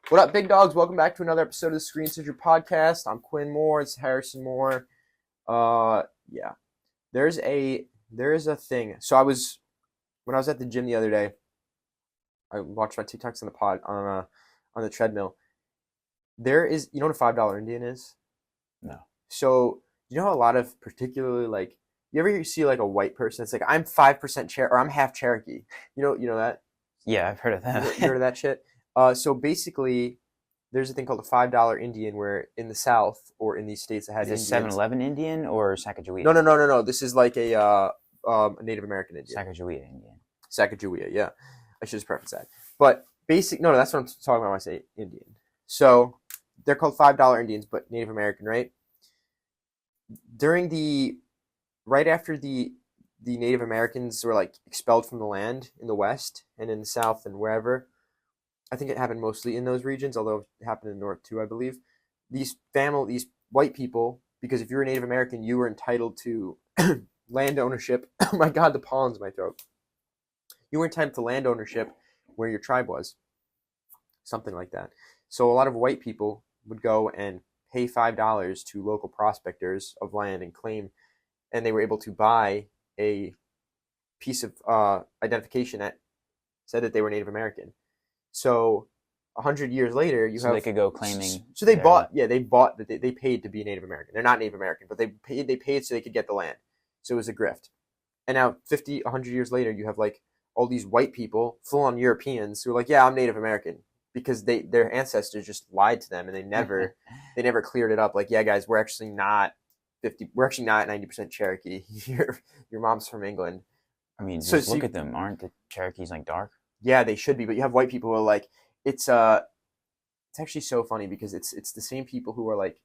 What up, big dogs? Welcome back to another episode of the Screen Searcher Podcast. I'm Quinn Moore. It's Harrison Moore. Yeah. There is a thing. So when I was at the gym the other day, I watched my TikToks on the pod on the treadmill. There is, you know what a $5 Indian is? No. So you know how a lot of particularly like you ever see like a white person that's like I'm 5% or I'm half Cherokee. You know that. Yeah, I've heard of You that. heard of that shit? So basically, there's a thing called a $5 Indian where in the South or in these states that had Is this Indians. 7-Eleven Indian or Sacagawea? No. This is like a Native American Indian. Sacagawea Indian. Sacagawea, yeah. I should just preface that. But no, that's what I'm talking about when I say Indian. So they're called $5 Indians, but Native American, right? Right after the Native Americans were like expelled from the land in the West and in the South and wherever. I think it happened mostly in those regions, although it happened in the North too, I believe. These white people, because if you were a Native American, you were entitled to land ownership. Oh my God, the pollen's in my throat. You were entitled to land ownership where your tribe was, something like that. So a lot of white people would go and pay $5 to local prospectors of land and claim, and they were able to buy a piece of identification that said that they were Native American. So 100 years later, So they could go claiming. So they bought that they paid to be Native American. They're not Native American, but they paid so they could get the land. So it was a grift. And now 100 years later, you have like all these white people, full-on Europeans, who are like, yeah, I'm Native American, because their ancestors just lied to them and they never cleared it up. Like, yeah, guys, we're actually not 90% Cherokee. Your mom's from England. I mean, just look at them. Aren't the Cherokees like dark? Yeah, they should be, but you have white people who are like, it's actually so funny because it's the same people who are like,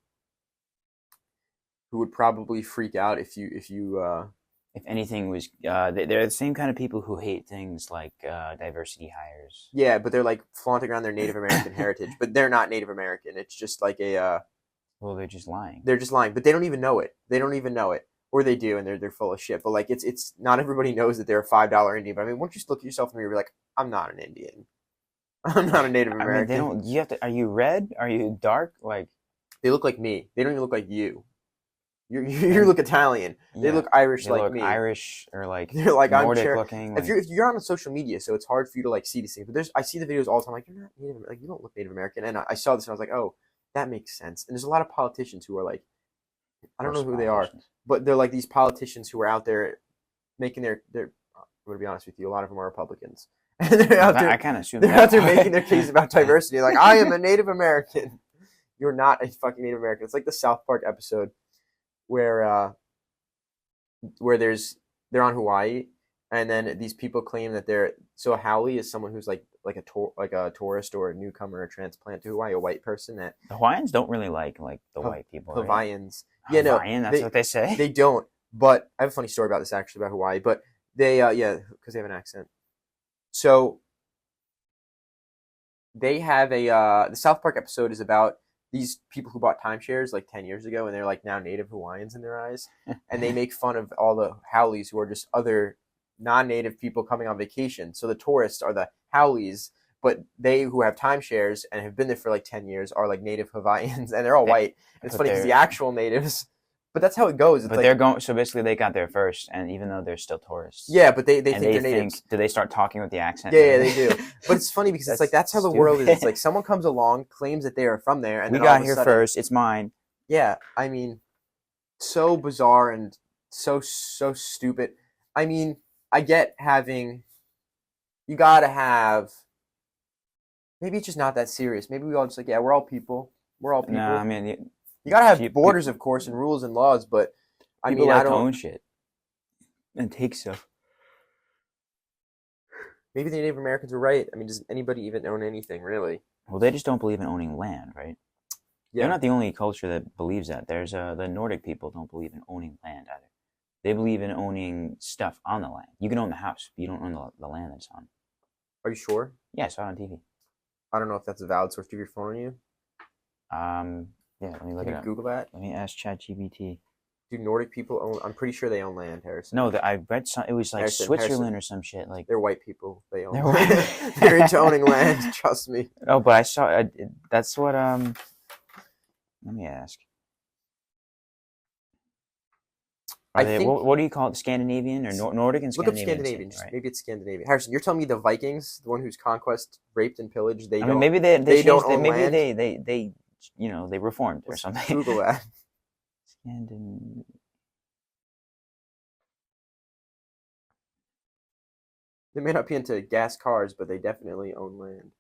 who would probably freak out if If anything was, they're the same kind of people who hate things like diversity hires. Yeah, but they're like flaunting around their Native American heritage, but they're not Native American. It's just like well, they're just lying. They're just lying, but they don't even know it. Or they do, and they're full of shit. But like, it's not everybody knows that they're a $5 Indian. But I mean, once you just look at yourself in the mirror, you're like, I'm not an Indian. I'm not a Native American. I mean, they don't. You have to. Are you red? Are you dark? Like they look like me. They don't even look like you. You look Italian. They look Irish they like look me. Irish or like they're like Nordic I'm looking. Like, if you're on social media, so it's hard for you to like see these things. But I see the videos all the time. Like, you're not Native. Like, you don't look Native American. And I saw this and I was like, oh, that makes sense. And there's a lot of politicians who are like, I don't know who they are, but they're like these politicians who are out there making their. I'm going to be honest with you. A lot of them are Republicans. And they're out there. I kind of assume they're out there making their case about diversity. Like, I am a Native American. You're not a fucking Native American. It's like the South Park episode where they're on Hawaii, and then these people claim that a haole is someone who's like a tourist or a newcomer or a transplant to Hawaii, a white person that the Hawaiians don't really like the white people. Hawaiians, right? Yeah, Hawaiian, that's what they say. They don't. But I have a funny story about this actually about Hawaii. But they because they have an accent. So they have the South Park episode is about these people who bought timeshares like 10 years ago, and they're like now native Hawaiians in their eyes. And they make fun of all the haoles who are just other non-native people coming on vacation. So the tourists are the haoles, but they who have timeshares and have been there for like 10 years are like native Hawaiians, and they're all white. And it's funny because the actual natives, but that's how it goes. But they're going, so basically they got there first, and even though they're still tourists. Yeah, but they think they're natives. Do they start talking with the accent? Yeah, they do. But it's funny because it's like that's how the world is. It's like someone comes along, claims that they are from there, and we then got here first. It's mine. Yeah, I mean, so bizarre and so stupid. I mean, I get you gotta have. Maybe it's just not that serious. Maybe we all just like, yeah, we're all people. We're all people. No, I mean. You gotta have borders, of course, and rules and laws, but I mean, like I don't own shit and take stuff. Maybe the Native Americans were right. I mean, does anybody even own anything, really? Well, they just don't believe in owning land, right? Yeah. They're not the only culture that believes that. There's the Nordic people don't believe in owning land either. They believe in owning stuff on the land. You can own the house, but you don't own the land that's on. Are you sure? Yeah, I saw it on TV. I don't know if that's a valid source. Do you have your phone on you? Yeah, let me look it up. Google that. Let me ask ChatGPT. Do Nordic people own? I'm pretty sure they own land, Harrison. No, I read some. It was like Harrison, Switzerland or some shit. Like they're white people. They own. they're Land. They're into owning land. Trust me. Oh, but I saw. That's what. Let me ask. I think. What do you call it? Scandinavian or Nordic and Look up Scandinavian? Scandinavian. Same, right? Maybe it's Scandinavian. Harrison, you're telling me the Vikings, the one whose conquest raped and pillaged, they don't. Maybe they they don't changed own maybe land? they they reformed or Let's something. Google that. Scandinavian. They may not be into gas cars, but they definitely own land.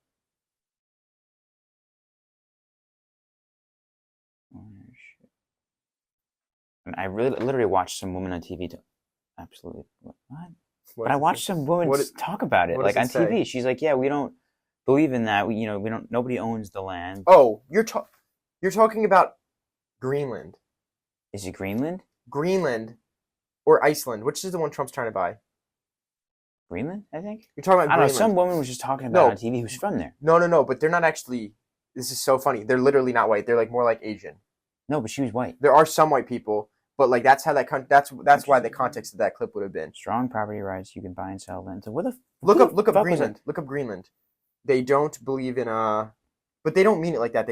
Ownership. And I really literally watched some woman on TV absolutely what? But I watched some women talk about it, like on TV. She's like, "Yeah, we don't believe in that. We don't. Nobody owns the land." Oh, you're talking about Greenland. Is it Greenland? Greenland, or Iceland? Which is the one Trump's trying to buy? Greenland, I think. You're talking about I don't Greenland. know. Some woman was just talking about it on TV who's from there. No. But they're not actually. This is so funny. They're literally not white. They're like more like Asian. No, but she was white. There are some white people, but like that's how that's why the context of that clip would have been. Strong property rights. You can buy and sell land. So where the look up Greenland. Look up Greenland. They don't believe in but they don't mean it like that.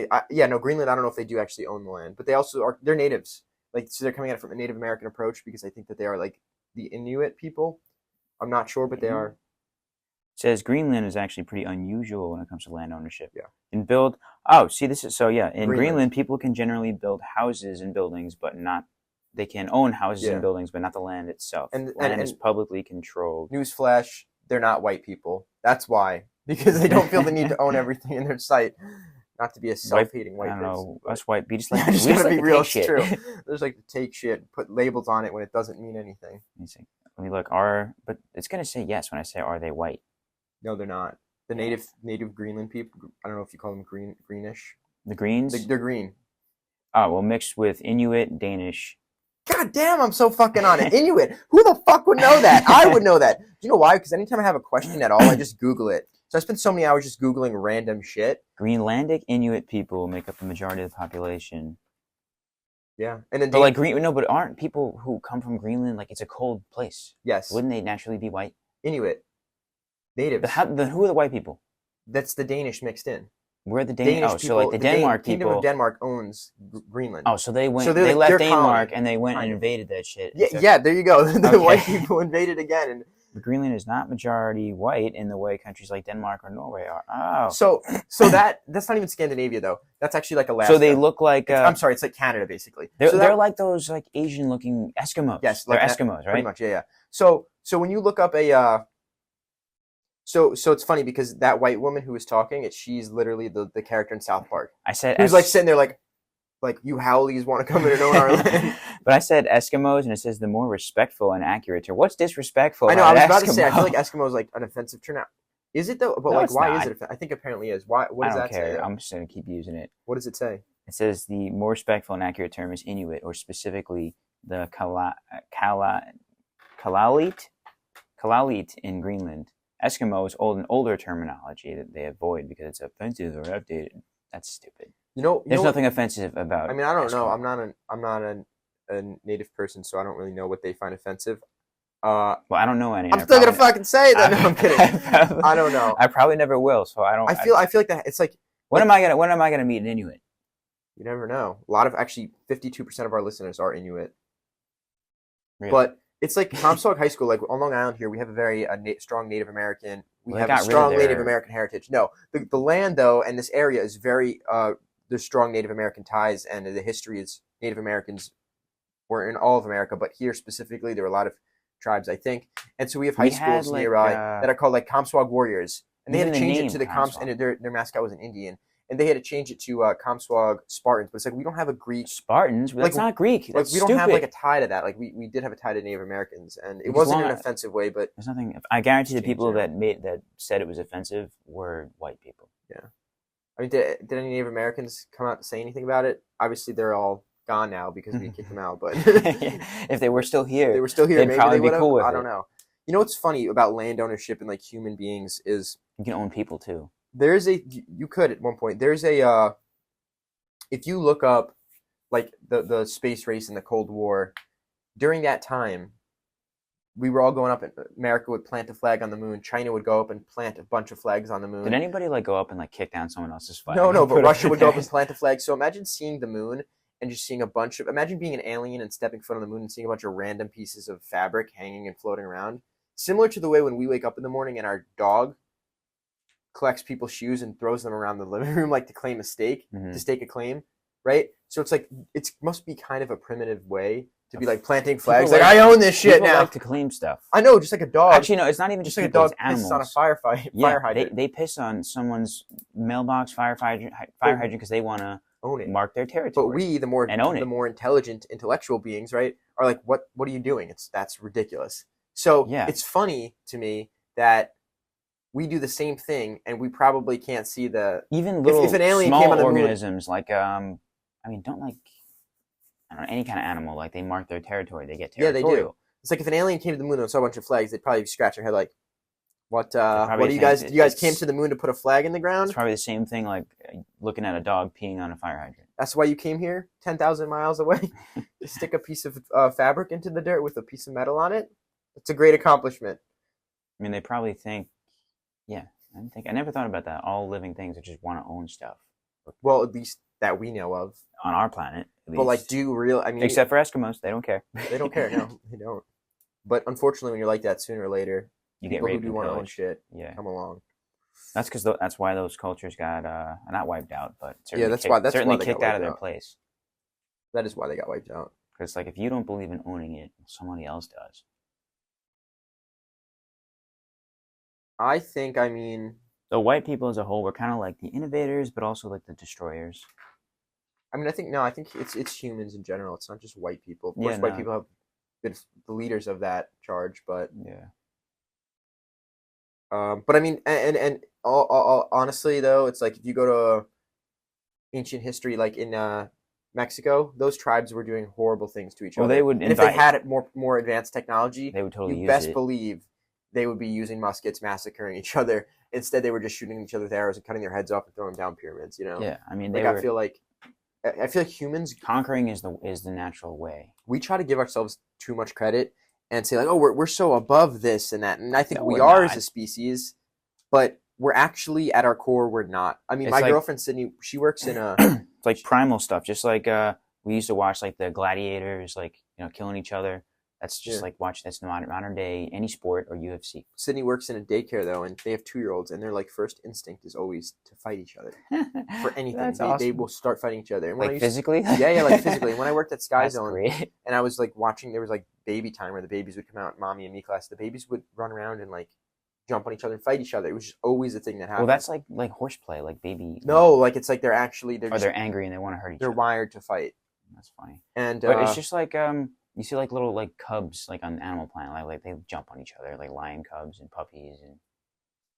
Greenland. I don't know if they do actually own the land, but they also are. They're natives. Like so, they're coming at it from a Native American approach because I think that they are like the Inuit people. I'm not sure, but they are. It says Greenland is actually pretty unusual when it comes to land ownership. Yeah. In Greenland, people can generally build houses and buildings, but not. They can own houses and buildings, but not the land itself. And land is publicly controlled. Newsflash: they're not white people. That's why, because they don't feel the need to own everything in their site. Not to be a self-hating white person. I don't know. Us white, we just like just gotta be real. It's shit. true. There's like to take shit, put labels on it when it doesn't mean anything. Let me look. But it's gonna say yes when I say, are they white? No, they're not. The native Greenland people. I don't know if you call them greenish. The Greens. They're green. Oh well, mixed with Inuit, Danish. God damn, I'm so fucking on it. Inuit. Who the fuck would know that? I would know that. Do you know why? Because anytime I have a question at all, I just Google it. So I spend so many hours just Googling random shit. Greenlandic Inuit people make up the majority of the population. Yeah, and then but aren't people who come from Greenland like it's a cold place? Yes. Wouldn't they naturally be white? Inuit. Natives. Who are the white people? That's the Danish mixed in. Where are the Danish people? So like the Denmark people. Kingdom of Denmark owns Greenland. Oh, so they went. So they left Denmark and they went and invaded that shit. Yeah. There you go. The white people invaded again, and Greenland is not majority white in the way countries like Denmark or Norway are. Oh. So that's not even Scandinavia though. That's actually like Alaska. So they look like. I'm sorry, it's like Canada basically. They're like those like Asian looking Eskimos. Yes, they're Eskimos, right? Pretty much, yeah. So when you look up a. So it's funny because that white woman who was talking, she's literally the character in South Park. I said who's like sitting there like you Howleys want to come in and own our land. But I said Eskimos, and it says the more respectful and accurate term. What's disrespectful? I know. I was about to say. I feel like Eskimo is like an offensive term now. Is it though? But no, why is it? I think apparently is. Why? What does that say? I'm just gonna keep using it. What does it say? It says the more respectful and accurate term is Inuit, or specifically the Kalaaleet in Greenland. Eskimo is older terminology that they avoid because it's offensive or outdated. That's stupid. There's nothing offensive about. I mean, I don't know. Eskimo. I'm not a native person, so I don't really know what they find offensive. Well, I don't know any. I'm still gonna fucking say that. No, I'm kidding. I don't know. I probably never will, so I don't. I feel like that. It's like when am I gonna meet an Inuit? You never know. A lot of 52% of our listeners are Inuit. Really? But it's like Comstock High School, like on Long Island here, we have a very strong Native American. We have a strong Native American heritage. No, the land though, and this area is very there's strong Native American ties, and the history is Native Americans were in all of America, but here specifically there were a lot of tribes, I think, and so we have high schools nearby that are called like Comstock Warriors, and they had to change it to the and their mascot was an Indian. And they had to change it to Comstock Spartans, but it's like we don't have a Greek Spartans. That's not Greek. That's we don't have like a tie to that. Like we did have a tie to Native Americans, and it wasn't in an offensive way. But there's nothing. I guarantee the people that said it was offensive were white people. Yeah, I mean, did any Native Americans come out to say anything about it? Obviously, they're all gone now because we kicked them out. But if they were still here, they'd maybe probably be cool with it. I don't know. You know what's funny about land ownership and like human beings is you can own people too. You could at one point. There's a if you look up like the space race in the Cold War, during that time, we were all going up, and America would plant a flag on the moon. China would go up and plant a bunch of flags on the moon. Did anybody like go up and like kick down someone else's flag? No, but Russia would go up and plant a flag. So imagine seeing the moon and just seeing imagine being an alien and stepping foot on the moon and seeing a bunch of random pieces of fabric hanging and floating around. Similar to the way when we wake up in the morning and our dog collects people's shoes and throws them around the living room like to claim a stake, to stake a claim, right? So it's like, it must be kind of a primitive way to be like planting flags. Like, I own this shit now. People like to claim stuff. I know, just like a dog. Actually, no, it's not even just like people, a dog pisses on a fire hydrant. They piss on someone's mailbox, fire hydrant because they want to own it, mark their territory. But we, the more intelligent, intellectual beings, right, are like, what are you doing? That's ridiculous. So it's funny to me that we do the same thing, and we probably can't see even little if an alien small came on organisms the moon, like don't like. I don't know, any kind of animal, like they mark their territory, they get territorial. Yeah, they do. It's like if an alien came to the moon and saw a bunch of flags, they'd probably scratch their head like, what do you guys, came to the moon to put a flag in the ground? It's probably the same thing like looking at a dog peeing on a fire hydrant. That's why you came here 10,000 miles away to stick a piece of fabric into the dirt with a piece of metal on it? It's a great accomplishment. I mean, they probably think, I never thought about that. All living things that just want to own stuff. Well, at least that we know of. On our planet. But like, except for Eskimos, they don't care. They don't care. No, they don't. But unfortunately, when you're like that, sooner or later, you get raped who do want to own shit come along. That's why those cultures got not wiped out, but certainly kicked out of their place. That is why they got wiped out. Because like if you don't believe in owning it, somebody else does. I think, the white people as a whole were kind of like the innovators, but also like the destroyers. I think it's humans in general. It's not just white people. Of course, white people have been the leaders of that charge, but but I mean, and honestly though, it's like if you go to ancient history, like in Mexico, those tribes were doing horrible things to each other. They would, and if they had more advanced technology, they would totally use it. You best believe they would be using muskets, massacring each other. Instead, they were just shooting each other with arrows and cutting their heads off and throwing them down pyramids. Yeah, I mean, I feel like humans conquering is the natural way. We try to give ourselves too much credit and say like, oh, we're so above this and that, and I think we are as a species, but we're actually at our core we're not. I mean, my girlfriend Sydney, she works in a it's like primal stuff, just like we used to watch like the gladiators, like killing each other. That's just like watching this modern day, any sport or UFC. Sydney works in a daycare though, and they have 2-year-olds, and their like first instinct is always to fight each other for anything. That's awesome. They will start fighting each other. And like physically? Like physically. When I worked at Sky Zone, great. And I was like watching, there was like baby time where the babies would come out, mommy and me class. The babies would run around and like jump on each other and fight each other. It was just always a thing that happened. Well, that's like horseplay, like baby. No, like it's like they're angry and they want to hurt each other. They're wired to fight. That's funny. And but it's just like you see like little like cubs like on Animal Planet, like they jump on each other, like lion cubs and puppies and.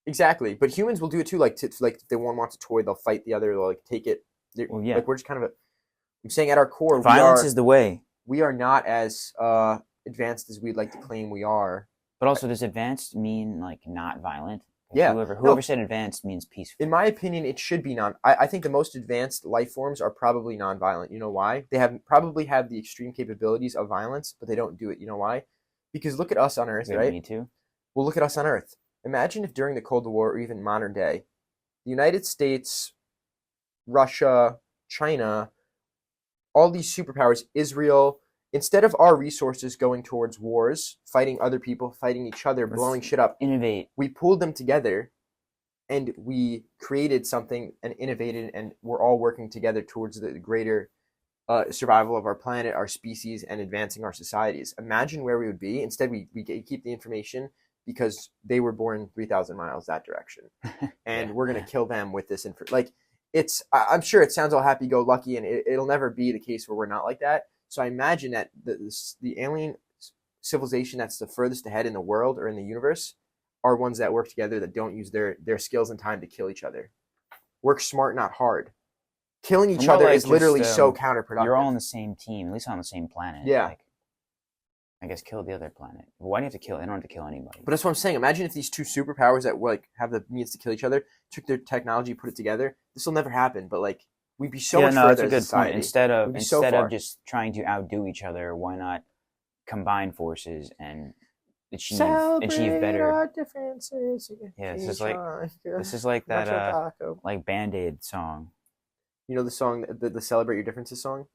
Exactly, but humans will do it too. Like if they one wants a toy, they'll fight the other. They'll like take it. Like we're just kind of I'm saying at our core, violence is the way. We are not as advanced as we'd like to claim we are. But also, does advanced mean like not violent? Yeah. Whoever said advanced means peaceful. In my opinion, it should be I think the most advanced life forms are probably non-violent. You know why? They probably have the extreme capabilities of violence, but they don't do it. You know why? Because look at us on Earth, right? Me too. Well, look at us on Earth. Imagine if during the Cold War or even modern day, the United States, Russia, China, all these superpowers, Israel, instead of our resources going towards wars, fighting other people, fighting each other, blowing shit up, innovate. We pulled them together and we created something and innovated, and we're all working together towards the greater survival of our planet, our species, and advancing our societies. Imagine where we would be. Instead, we keep the information because they were born 3,000 miles that direction. And we're going to kill them with this info. Like, I'm sure it sounds all happy-go-lucky, and it'll never be the case where we're not like that. So I imagine that the alien civilization that's the furthest ahead in the world or in the universe are ones that work together, that don't use their skills and time to kill each other. Work smart, not hard. Killing each other is literally so counterproductive. You're all on the same team, at least on the same planet. Yeah. Like, I guess kill the other planet. Why do you have to kill? They don't have to kill anybody. But that's what I'm saying. Imagine if these two superpowers that like have the means to kill each other took their technology, put it together. This will never happen. But like, we'd be so much further as a society. Point. Instead of just trying to outdo each other, why not combine forces and achieve Celebrate better. our differences. Yeah, this is like that like Band-Aid song. You know the song, the Celebrate Your Differences song?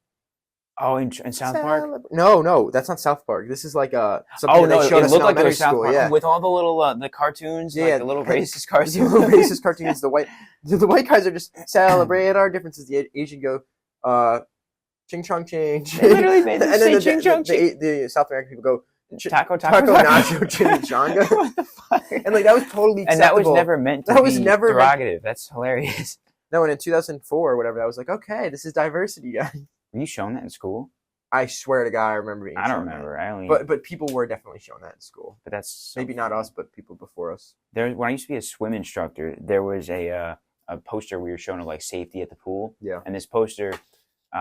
Oh, in South Park? No, that's not South Park. This is like something that they showed us in elementary school. Yeah, with all the little the cartoons, like the little racist cartoons. The little racist cartoons. The white guys are just celebrate our differences. The Asian go, ching chong ching. They literally made them say ching chong ching. The South American people go taco nacho chimichanga. What the fuck? And like that was totally acceptable. And that was never meant to be derogative. That's hilarious. No, and in 2004 or whatever, I was like, okay, this is diversity, guys. Were you shown that in school? I swear to God, I remember being. I don't remember. But people were definitely shown that in school. But that's maybe not us, but people before us. When I used to be a swim instructor, there was a poster we were shown of like safety at the pool. Yeah. And this poster,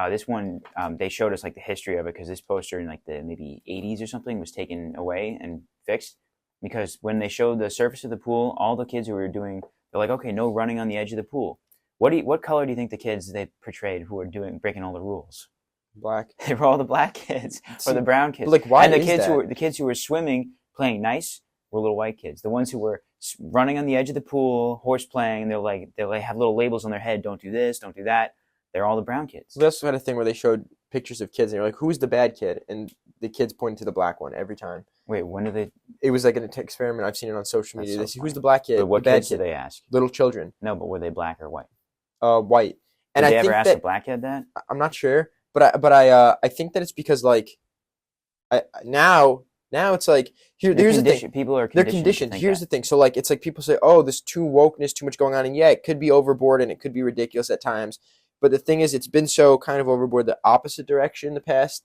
this one, they showed us like the history of it because this poster in like the maybe 80s or something was taken away and fixed because when they showed the surface of the pool, all the kids who were doing, they're like, okay, no running on the edge of the pool. What color do you think the kids they portrayed who were breaking all the rules? Black. They were all the black kids or the brown kids. Like why? And the is kids who were swimming, playing nice, were little white kids. The ones who were running on the edge of the pool, horse playing, they have little labels on their head. Don't do this, don't do that. They're all the brown kids. We also had a thing where they showed pictures of kids and you're like, who's the bad kid? And the kids pointed to the black one every time. Wait, when did they? It was like an experiment. I've seen it on social media. They see who's the black kid. But what bad kids did they ask? Little children. No, but were they black or white? White. And did they ever ask a black kid that? I'm not sure. But I think that it's because like now it's like here's the thing. People are they're conditioned. Here's the thing. So like it's like people say, oh, there's too wokeness, too much going on, and yeah, it could be overboard and it could be ridiculous at times. But the thing is, it's been so kind of overboard the opposite direction the past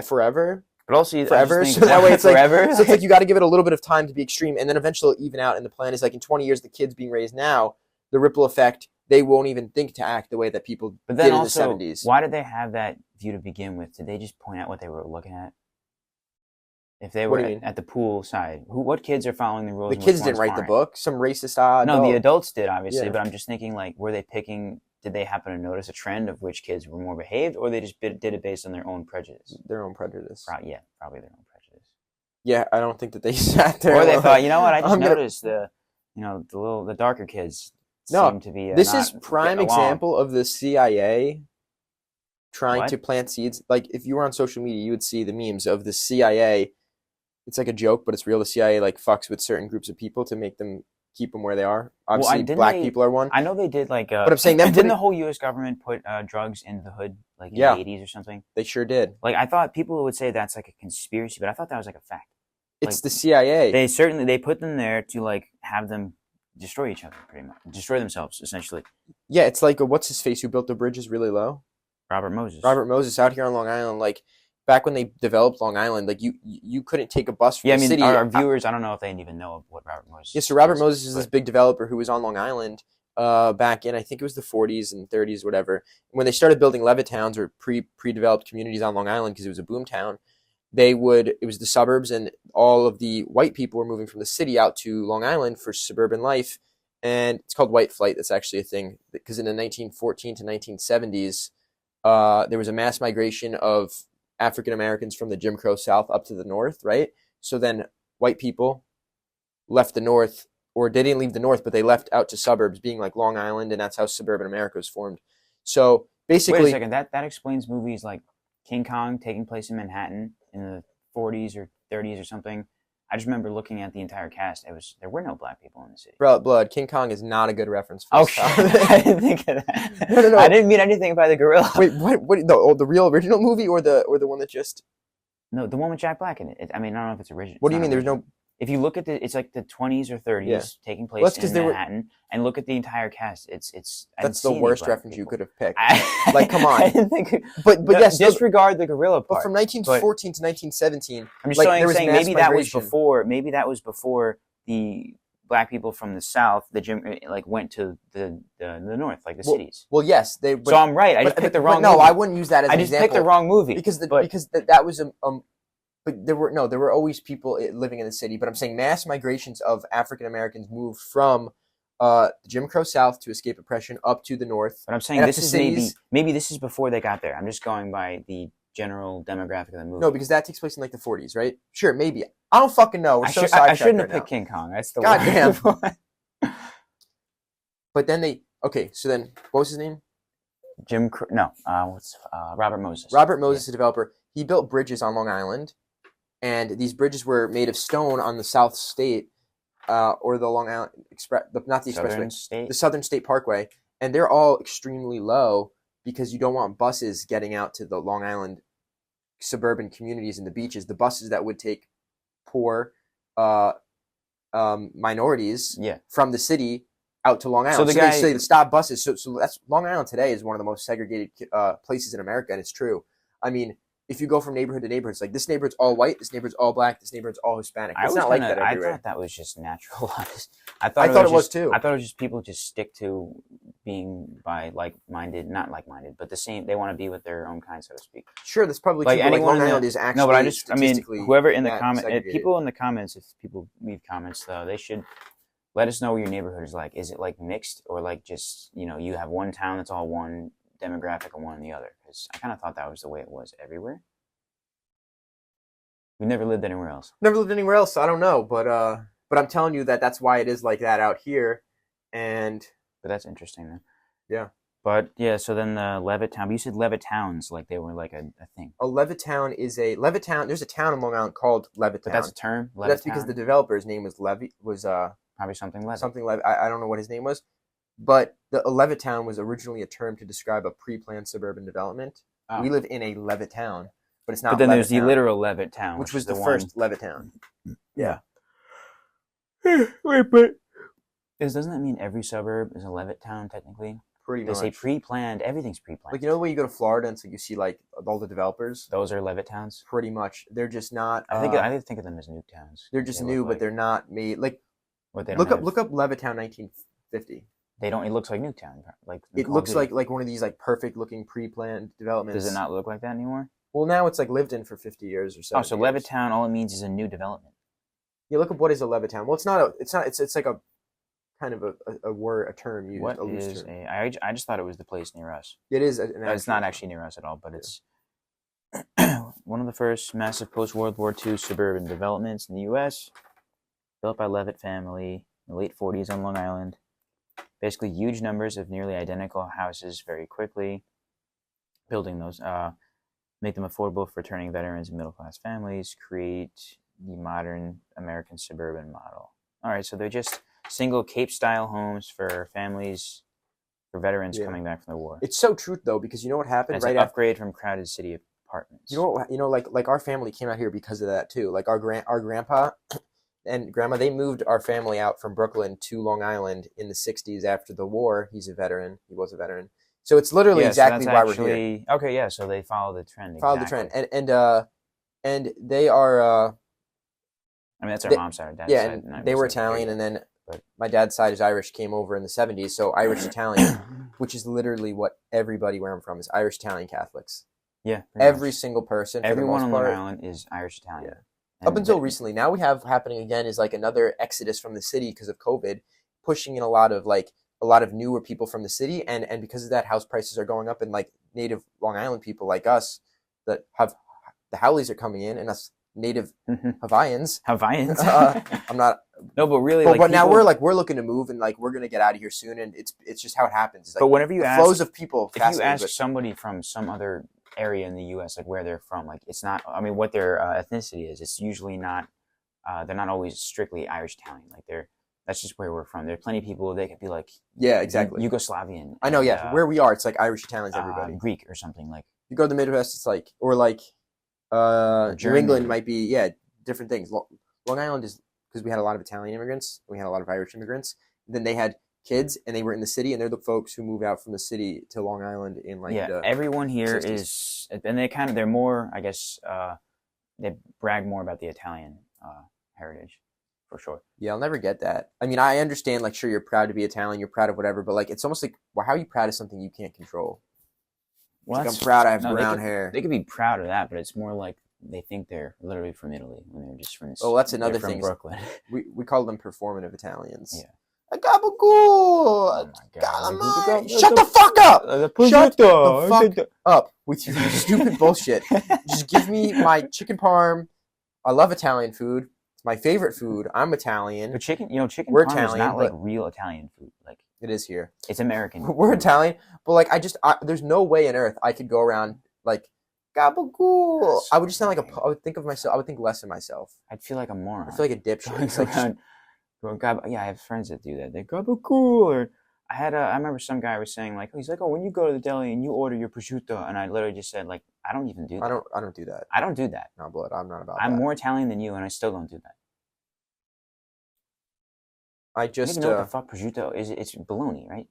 forever. But also forever. So that way it's forever. Like so it's like you got to give it a little bit of time to be extreme, and then eventually it'll even out. And the plan is like in 20 years, the kids being raised now, the ripple effect. They won't even think to act the way that people did in the 70s. Why did they have that view to begin with? Did they just point out what they were looking at? If they were at the pool side, what kids are following the rules? The kids didn't write the book. Some racist No, the adults did, obviously. Yeah. But I'm just thinking, like, were they picking? Did they happen to notice a trend of which kids were more behaved, or they just did it based on their own prejudice? Their own prejudice. Yeah, probably their own prejudice. Yeah, I don't think that they sat there. Or they thought, you know what? I just noticed the darker kids. Seem to be, this is prime example of the CIA trying to plant seeds. Like if you were on social media, you would see the memes of the CIA. It's like a joke, but it's real. The CIA like fucks with certain groups of people to make them keep them where they are. Obviously, black people are one. I know they did like. But I'm saying that didn't the whole U.S. government put drugs into the hood like in the 80s or something? They sure did. Like I thought people would say that's like a conspiracy, but I thought that was like a fact. It's like, the CIA. They put them there to like have them destroy each other, pretty much. Destroy themselves, essentially. Yeah, it's like, what's his face who built the bridges really low? Robert Moses. Robert Moses out here on Long Island. Like, back when they developed Long Island, like, you couldn't take a bus from the city. Our viewers, I don't know if they even know what Robert Moses is. Yeah, so Robert Moses is this big developer who was on Long Island back in, I think it was the 40s and 30s, whatever. When they started building Levittowns or pre-developed communities on Long Island because it was a boom town, it was the suburbs, and all of the white people were moving from the city out to Long Island for suburban life. And it's called white flight. That's actually a thing because in the 1914 to 1970s, there was a mass migration of African Americans from the Jim Crow South up to the North, right? So then white people left the North, or they didn't leave the North, but they left out to suburbs, being like Long Island, and that's how suburban America was formed. So basically, wait a second, that explains movies like King Kong taking place in Manhattan in the 40s or 30s or something. I just remember looking at the entire cast. There were no black people in the city. Blood. King Kong is not a good reference. For shit. I didn't think of that. No. I didn't mean anything by the gorilla. Wait, what? The real original movie or the one that just? No, the one with Jack Black in it. I mean, I don't know if it's original. What do you mean? There's no. If you look at it's like the 20s or 30s taking place in Manhattan, and look at the entire cast. It's that's the worst reference you could have picked. Like, come on. I didn't think. But yes, disregard the gorilla part. But from 1914 to 1917, I'm just saying maybe that was before. Maybe that was before the black people from the South, went to the North, like the cities. Well, yes, so I'm right. I just picked the wrong. No, I wouldn't use that as an example. I just picked the wrong movie because that was But there were always people living in the city. But I'm saying mass migrations of African Americans moved from the Jim Crow South to escape oppression up to the North. But I'm saying this is maybe this is before they got there. I'm just going by the general demographic of the movie. No, because that takes place in like the 40s, right? Sure, maybe. I don't fucking know. We're I, so should, sidetracked I shouldn't right have picked now. King Kong. That's the Goddamn. one. But then so then, what was his name? Robert Moses. Robert Moses, the developer. He built bridges on Long Island, and these bridges were made of stone on the South State, or the Long Island Express, not the expressway, the Southern State Parkway, and they're all extremely low because you don't want buses getting out to the Long Island suburban communities and the beaches. The buses that would take poor minorities from the city out to Long Island. So they say to stop buses. So that's Long Island today is one of the most segregated places in America, and it's true. I mean, if you go from neighborhood to neighborhood, it's like this neighborhood's all white, this neighborhood's all black, this neighborhood's all Hispanic. It's not like that everywhere. I thought that was just naturalized. I thought it was too. I thought it was just people just stick to being by like-minded, not like-minded, but the same. They want to be with their own kind, so to speak. Sure, that's probably true. Like Long Island is actually whoever in the comment, people in the comments, if people leave comments though, they should let us know what your neighborhood is like. Is it like mixed or like just you have one town that's all one demographic and one in the other? Because I kind of thought that was the way it was everywhere. We never lived anywhere else. Never lived anywhere else. So I don't know, but I'm telling you that's why it is like that out here, but that's interesting then. Yeah. But yeah, so then the Levittown. But you said Levittowns like they were like a thing. Levittown is Levittown. There's a town in Long Island called Levittown. But that's a term. Levittown? That's because the developer's name was probably something Levy. Something Levy. I don't know what his name was, but the Levittown was originally a term to describe a pre-planned suburban development. We live in a Levittown, but it's not. But then Levittown, there's the literal Levittown, which was the first Levittown. Yeah. Wait, but doesn't that mean every suburb is a Levittown technically? Pretty much. They say pre-planned. Everything's pre-planned. Like, you know when you go to Florida and so you see like all the developers? Those are Levittowns? Pretty much. They're just not... I think of them as new towns. They're just new, but they're not made... Like, look up Levittown 1950. They don't... It looks like Newtown. Like it looks like one of these like perfect looking pre-planned developments. Does it not look like that anymore? Well, now it's like lived in for 50 years or so. Oh, so Levittown, all it means is a new development. Yeah, look up what is a Levittown. Well, it's like a kind of a term used. What is term. I just thought it was the place near us. It is. It's not actually near us at all, but it's one of the first massive post-World War II suburban developments in the U.S. built by Levitt family in the late 40s on Long Island. Basically, huge numbers of nearly identical houses very quickly. Building those, make them affordable for returning veterans and middle-class families, create the modern American suburban model. All right, so they're just single Cape-style homes for families, for veterans coming back from the war. It's so true, though, because you know what happened? It's an upgrade from crowded city apartments. Like our family came out here because of that, too. Like our grandpa and grandma, they moved our family out from Brooklyn to Long Island in the 60s after the war. He's a veteran. He was a veteran. So it's literally exactly why we're here. Okay, yeah, so they follow the trend. Follow the trend. And they are... I mean, that's our mom's side. Dad's side. And they were Italian, and then my dad's side is Irish, came over in the 70s, so Irish-Italian, which is literally what everybody where I'm from is Irish-Italian Catholics. Yeah. Every single person. Everyone on Long Island is Irish-Italian. Yeah. Up until recently. Now we have happening again is like another exodus from the city because of COVID, pushing in a lot of newer people from the city, and because of that, house prices are going up, and like native Long Island people like us that have the Howleys are coming in, and us native Hawaiians. I'm not. No, but really, but now we're looking to move, and like we're gonna get out of here soon, and it's just how it happens. It's like, but whenever you ask flows of people, if you ask somebody from some other area in the U.S. like where they're from, like it's not. I mean, what their ethnicity is, it's usually not. They're not always strictly Irish Italian. Like that's just where we're from. There are plenty of people they could be like. Yeah, exactly. Yugoslavian. I know. Yeah, where we are, it's like Irish Italians. Everybody Greek or something like. You go to the Midwest, it's like New England might be different things. Long Island is because we had a lot of Italian immigrants, we had a lot of Irish immigrants. Then they had kids, and they were in the city, and they're the folks who move out from the city to Long Island in like everyone here 60s. Is, and they're more, I guess, they brag more about the Italian heritage for sure. Yeah, I'll never get that. I mean, I understand, like, sure, you're proud to be Italian, you're proud of whatever, but like, it's almost like, well, how are you proud of something you can't control? Well, like, I'm proud I have brown hair. They could be proud of that, but it's more like they think they're literally from Italy when they're just from. Oh, that's another thing. Brooklyn. We call them performative Italians. Yeah, gabagool. Oh my god! Calamari. Shut the fuck up! Shut the fuck up with your stupid bullshit. Just give me my chicken parm. I love Italian food. It's my favorite food. I'm Italian. But chicken We're parm Italian, is not like but real Italian food. Like it is here. it's American. We're Italian, but like there's no way on earth I could go around like gabagool. I would just sound like I would think of myself. I would think less of myself. I'd feel like a moron. I feel like a dipshit. It's like yeah, I have friends that do that. They gabagool. Or I remember some guy was saying like, he's like, oh, when you go to the deli and you order your prosciutto, and I literally just said like, I don't even do that. I don't do that. I don't do that. No blood. I'm not about I'm that. more Italian than you, and I still don't do that. I You just know what the fuck prosciutto is? It's bologna, right?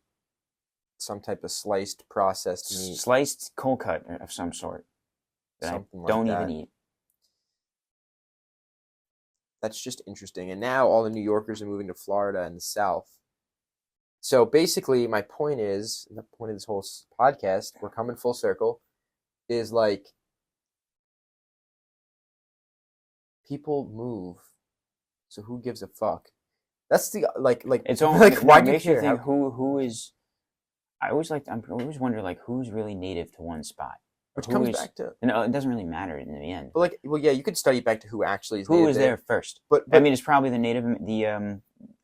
some type of sliced processed meat. Sliced cold cut of some sort that Something I like don't that. even eat. That's just interesting. And now all the New Yorkers are moving to Florida and the South. So basically, my point is, the point of this whole podcast, we're coming full circle, is like people move. So who gives a fuck? That's the like It's only like why it do you makes you care? think How- who is. I always wonder like who's really native to one spot. Which Who comes is- back to, No, it doesn't really matter in the end. but like, well, yeah, you could study back to who actually is Who native was there first? But I mean, it's probably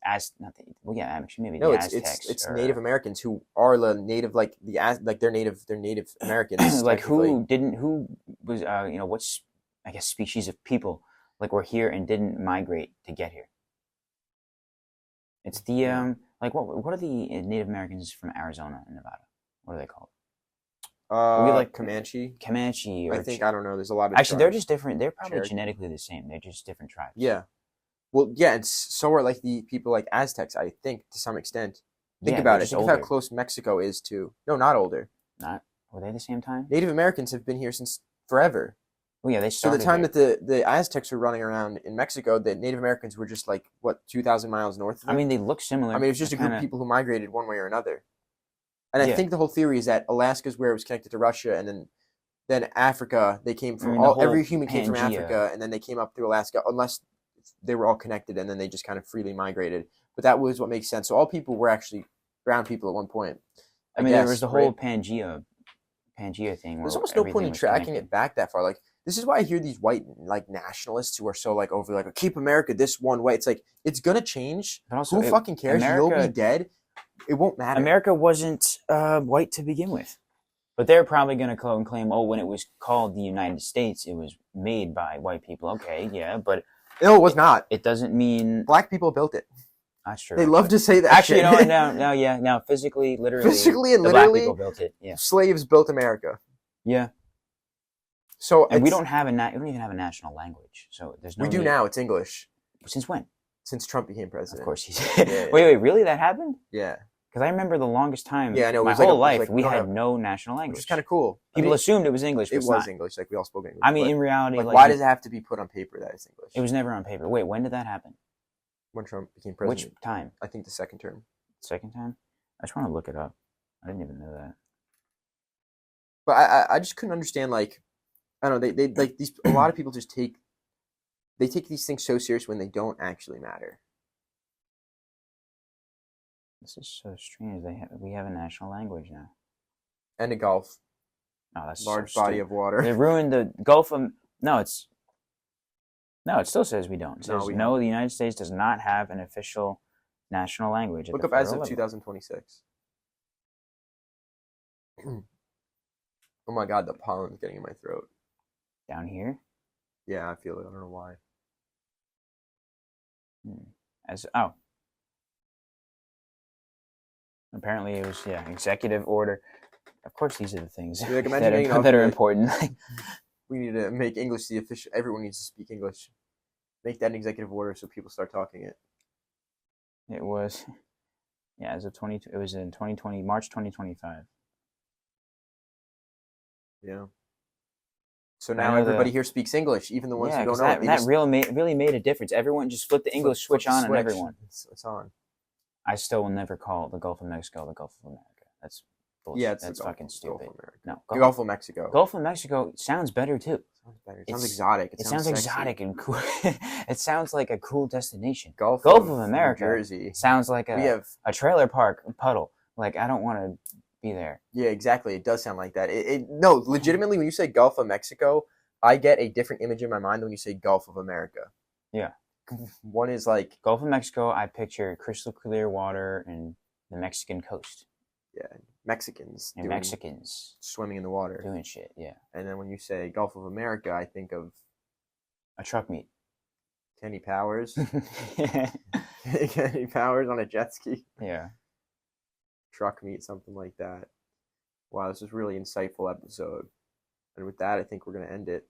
actually maybe no, the it's Aztecs. it's or- Native Americans who are the native like they're Native Americans. like technically. who was what's I guess species of people like were here and didn't migrate to get here. It's the like what are the Native Americans from Arizona and Nevada? What are they called? We like Comanche. Comanche. Or I think I don't know. There's a lot of actually they're tribes. just different. They're probably Cherokee. genetically the same. They're just different tribes. Yeah. Well, yeah, and so are like the people like Aztecs. I think to some extent. Think Yeah, about they're it. just Think of how older. close Mexico is to. No, not older. Not were they the same time? Native Americans have been here since forever. Oh yeah, they So started. the time here. that the Aztecs were running around in Mexico, the Native Americans were just like what 2,000 miles north of them. I mean, they look similar. it was just a group kinda- of people who migrated one way or another. And I Yeah. think the whole theory is that Alaska's where it was connected to Russia, and then Africa, they came from I mean, the whole every human came from Pangea. Africa, and then they came up through Alaska, unless they were all connected, and then they just kind of freely migrated. But that was what makes sense. So all people were actually brown people at one point. I mean, there guess, was the whole right? Pangea thing. There's where almost no point in everything was tracking connected. it back that far. Like this is why I hear these white like nationalists who are so like over like keep America this one way. It's like it's gonna change. But also, Who fucking cares? You'll be America- dead. It won't matter. America wasn't white to begin with, but they're probably going to go and claim, oh, when it was called the United States, it was made by white people. Okay, yeah, but No, it was not. it doesn't mean Black people built it. that's true. They love to say that. Actually, you shit. know what? Now, physically, literally, Physically and the literally, black people built it. Yeah, slaves built America. yeah. So And we it's- don't have we don't even have a national language, so there's no. we do need- now. It's English Since when? since Trump became president. Of course, he's. Yeah. Wait, really? That happened? Yeah, Because I remember the longest time. Yeah, I know, it My was like whole a- life, like, we we don't had have- no national language. which is kind of cool. People I mean, assumed it was English. But it it's was not. English. Like we all spoke English. I mean, but, in reality, like, like, why does it have to be put on paper that it's English? it was never on paper. Wait, when did that happen? when Trump became Which president. time? I think the second term. Second time? I just want to look it up. I didn't even know that. But I just couldn't understand like I don't know they like these a lot of people just take these things so serious when they don't actually matter. This is so strange. We have a national language now. And a Gulf, Oh, that's large so body stupid. of water. They ruined the Gulf of. No, it still says we don't. It No, says we no. The United States does not have an official national language. At Look the up as federal of level. 2026. Oh my god, the pollen's getting in my throat. Down here. Yeah, I feel it. I don't know why. Apparently it was executive order. Of course, these are the things You're like, that imagine getting are, off that are the- important. We need to make English the official. Everyone needs to speak English. Make that an executive order so people start talking it. It was, as of 20. It was in 2020, March 2025. Yeah. So I now know everybody the- here speaks English, even the ones Yeah, who don't 'cause know. that, They that just really made a difference. Everyone just flipped the English flip switch the on, and switch. everyone. It's on. I still will never call the Gulf of Mexico the Gulf of America. That's bullshit. Yeah, it's that's the fucking Gulf stupid. of America. No, Gulf of Mexico. Gulf of Mexico sounds better too. Sounds better. It sounds exotic. It sounds sexy. exotic and cool. It sounds like a cool destination. Gulf of New America Jersey. sounds like We have a trailer park puddle. Like, I don't want to be there. Yeah, exactly. It does sound like that. No, legitimately, when you say Gulf of Mexico, I get a different image in my mind than when you say Gulf of America. Yeah. One is like Gulf of Mexico, I picture crystal clear water and the Mexican coast. Mexicans And Mexicans swimming in the water. doing shit, yeah. And then when you say Gulf of America, I think of A truck meet. Kenny Powers. Kenny Powers on a jet ski. Yeah. Truck meet, something like that. Wow, this was a really insightful episode. And with that, I think we're going to end it.